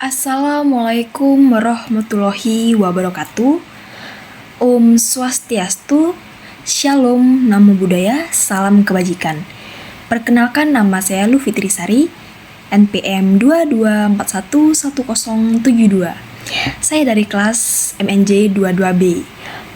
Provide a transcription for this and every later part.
Assalamualaikum warahmatullahi wabarakatuh. Om Swastiastu, Shalom, Namo Buddhaya, Salam Kebajikan. Perkenalkan, nama saya Lu Fitrisari, NPM 22411072. Saya dari kelas MNJ 22B.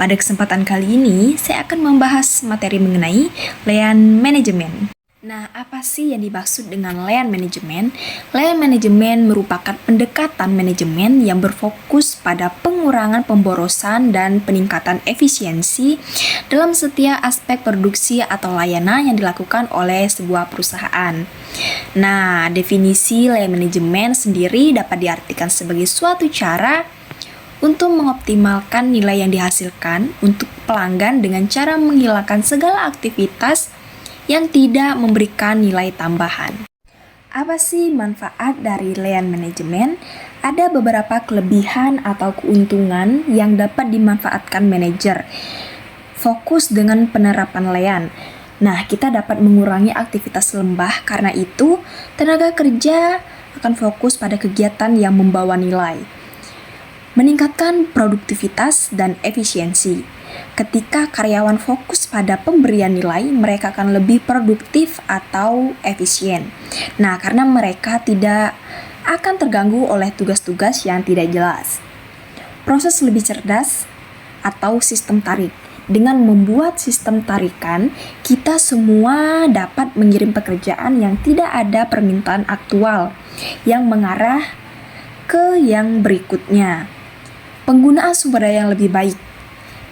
Pada kesempatan kali ini, saya akan membahas materi mengenai Lean Management. Nah, apa sih yang dimaksud dengan Lean Management? Lean Management merupakan pendekatan manajemen yang berfokus pada pengurangan pemborosan dan peningkatan efisiensi dalam setiap aspek produksi atau layanan yang dilakukan oleh sebuah perusahaan. Nah, definisi Lean Management sendiri dapat diartikan sebagai suatu cara untuk mengoptimalkan nilai yang dihasilkan untuk pelanggan dengan cara menghilangkan segala aktivitas yang tidak memberikan nilai tambahan. Apa sih manfaat dari Lean Management? Ada beberapa kelebihan atau keuntungan yang dapat dimanfaatkan manajer. Fokus dengan penerapan Lean. Nah, kita dapat mengurangi aktivitas lembah, karena itu tenaga kerja akan fokus pada kegiatan yang membawa nilai. Meningkatkan produktivitas dan efisiensi. Ketika karyawan fokus pada pemberian nilai, mereka akan lebih produktif atau efisien. Nah, karena mereka tidak akan terganggu oleh tugas-tugas yang tidak jelas. Proses lebih cerdas atau sistem tarik. Dengan membuat sistem tarikan, kita semua dapat mengirim pekerjaan yang tidak ada permintaan aktual yang mengarah ke yang berikutnya. Penggunaan sumber daya yang lebih baik.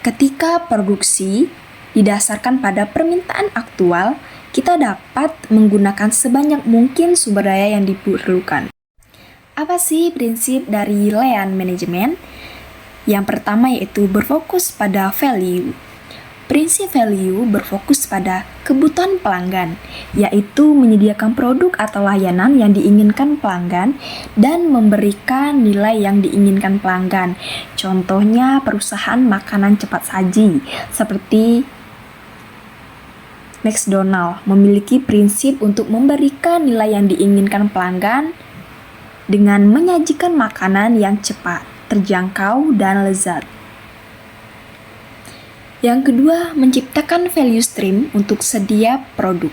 Ketika produksi didasarkan pada permintaan aktual, kita dapat menggunakan sebanyak mungkin sumber daya yang diperlukan. Apa sih prinsip dari Lean Management? Yang pertama yaitu berfokus pada value. Prinsip value berfokus pada kebutuhan pelanggan, yaitu menyediakan produk atau layanan yang diinginkan pelanggan dan memberikan nilai yang diinginkan pelanggan. Contohnya perusahaan makanan cepat saji seperti McDonald's memiliki prinsip untuk memberikan nilai yang diinginkan pelanggan dengan menyajikan makanan yang cepat, terjangkau, dan lezat. Yang kedua, menciptakan value stream untuk setiap produk.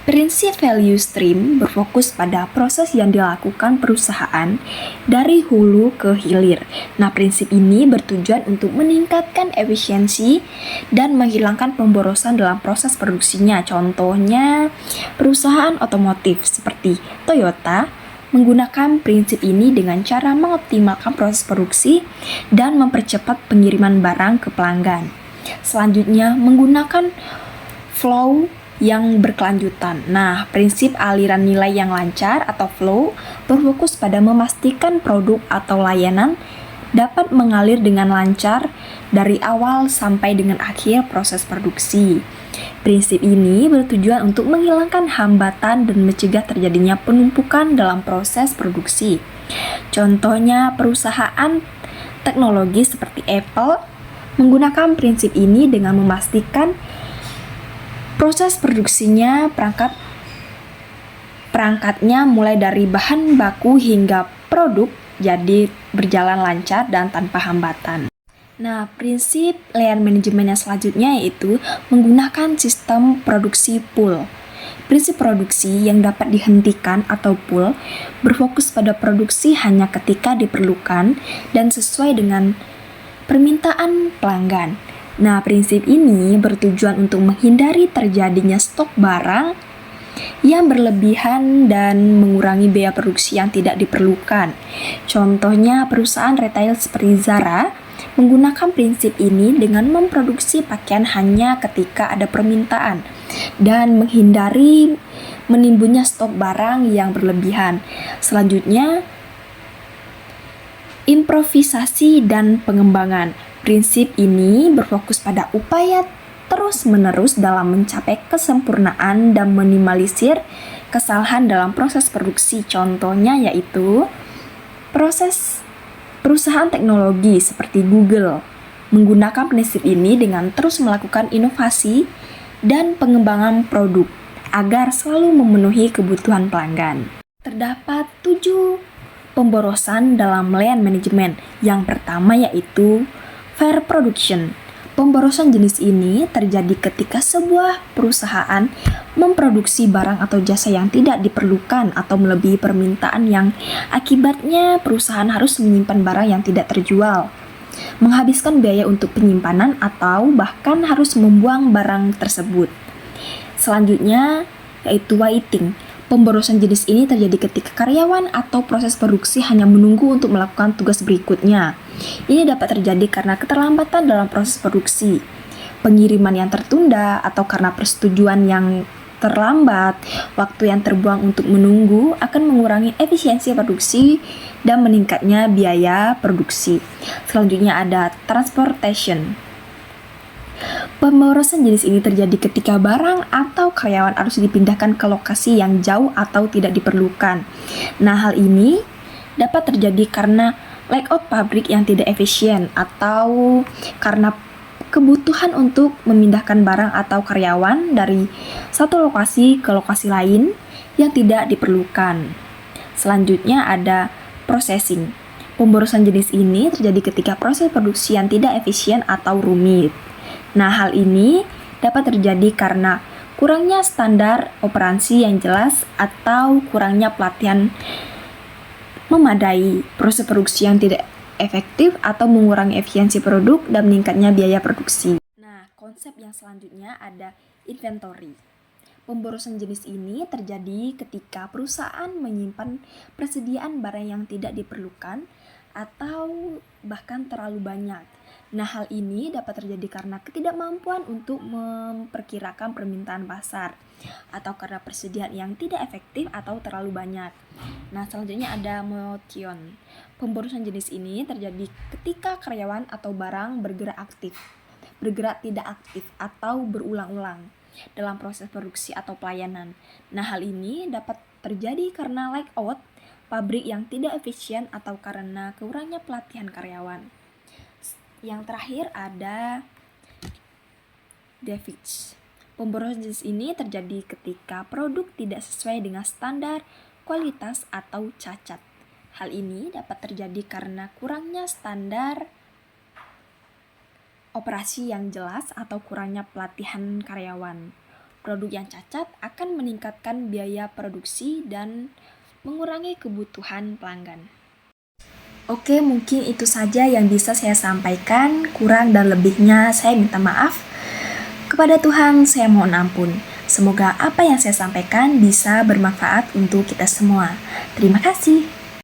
Prinsip value stream berfokus pada proses yang dilakukan perusahaan dari hulu ke hilir. Nah, prinsip ini bertujuan untuk meningkatkan efisiensi dan menghilangkan pemborosan dalam proses produksinya. Contohnya, perusahaan otomotif seperti Toyota menggunakan prinsip ini dengan cara mengoptimalkan proses produksi dan mempercepat pengiriman barang ke pelanggan. Selanjutnya, menggunakan flow yang berkelanjutan. Nah, prinsip aliran nilai yang lancar atau flow berfokus pada memastikan produk atau layanan dapat mengalir dengan lancar dari awal sampai dengan akhir proses produksi. Prinsip ini bertujuan untuk menghilangkan hambatan dan mencegah terjadinya penumpukan dalam proses produksi. Contohnya, perusahaan teknologi seperti Apple menggunakan prinsip ini dengan memastikan proses produksinya perangkatnya mulai dari bahan baku hingga produk jadi berjalan lancar dan tanpa hambatan. Nah, prinsip Lean Management yang selanjutnya yaitu menggunakan sistem produksi pool. Prinsip produksi yang dapat dihentikan atau pool berfokus pada produksi hanya ketika diperlukan dan sesuai dengan permintaan pelanggan. Nah, prinsip ini bertujuan untuk menghindari terjadinya stok barang yang berlebihan dan mengurangi biaya produksi yang tidak diperlukan. Contohnya, perusahaan retail seperti Zara menggunakan prinsip ini dengan memproduksi pakaian hanya ketika ada permintaan dan menghindari menimbulnya stok barang yang berlebihan. Selanjutnya, improvisasi dan pengembangan. Prinsip ini berfokus pada upaya terus-menerus dalam mencapai kesempurnaan dan minimalisir kesalahan dalam proses produksi. Contohnya yaitu perusahaan teknologi seperti Google menggunakan prinsip ini dengan terus melakukan inovasi dan pengembangan produk agar selalu memenuhi kebutuhan pelanggan. Terdapat 7 pemborosan dalam land management. Yang pertama yaitu fair production. Pemborosan jenis ini terjadi ketika sebuah perusahaan memproduksi barang atau jasa yang tidak diperlukan atau melebihi permintaan yang akibatnya perusahaan harus menyimpan barang yang tidak terjual, menghabiskan biaya untuk penyimpanan atau bahkan harus membuang barang tersebut. Selanjutnya yaitu waiting. Pemborosan jenis ini terjadi ketika karyawan atau proses produksi hanya menunggu untuk melakukan tugas berikutnya. Ini dapat terjadi karena keterlambatan dalam proses produksi, pengiriman yang tertunda, atau karena persetujuan yang terlambat. Waktu yang terbuang untuk menunggu akan mengurangi efisiensi produksi dan meningkatnya biaya produksi. Selanjutnya ada transportation. Pemborosan jenis ini terjadi ketika barang atau karyawan harus dipindahkan ke lokasi yang jauh atau tidak diperlukan. Nah, hal ini dapat terjadi karena layout pabrik yang tidak efisien atau karena kebutuhan untuk memindahkan barang atau karyawan dari satu lokasi ke lokasi lain yang tidak diperlukan. Selanjutnya ada processing. Pemborosan jenis ini terjadi ketika proses produksi yang tidak efisien atau rumit. Nah, hal ini dapat terjadi karena kurangnya standar operasi yang jelas atau kurangnya pelatihan memadai, proses produksi yang tidak efektif atau mengurangi efisiensi produk dan meningkatnya biaya produksi. Nah, konsep yang selanjutnya ada inventory. Pemborosan jenis ini terjadi ketika perusahaan menyimpan persediaan barang yang tidak diperlukan atau bahkan terlalu banyak. Nah, hal ini dapat terjadi karena ketidakmampuan untuk memperkirakan permintaan pasar atau karena persediaan yang tidak efektif atau terlalu banyak. Nah, selanjutnya ada motion. Pemborosan jenis ini terjadi ketika karyawan atau barang bergerak tidak aktif atau berulang-ulang dalam proses produksi atau pelayanan. Nah, hal ini dapat terjadi karena layout pabrik yang tidak efisien atau karena kurangnya pelatihan karyawan. Yang terakhir ada defects. Pemborosan jenis ini terjadi ketika produk tidak sesuai dengan standar kualitas atau cacat. Hal ini dapat terjadi karena kurangnya standar operasi yang jelas atau kurangnya pelatihan karyawan. Produk yang cacat akan meningkatkan biaya produksi dan mengurangi kebutuhan pelanggan. Oke, mungkin itu saja yang bisa saya sampaikan. Kurang dan lebihnya saya minta maaf. Kepada Tuhan saya mohon ampun. Semoga apa yang saya sampaikan bisa bermanfaat untuk kita semua. Terima kasih.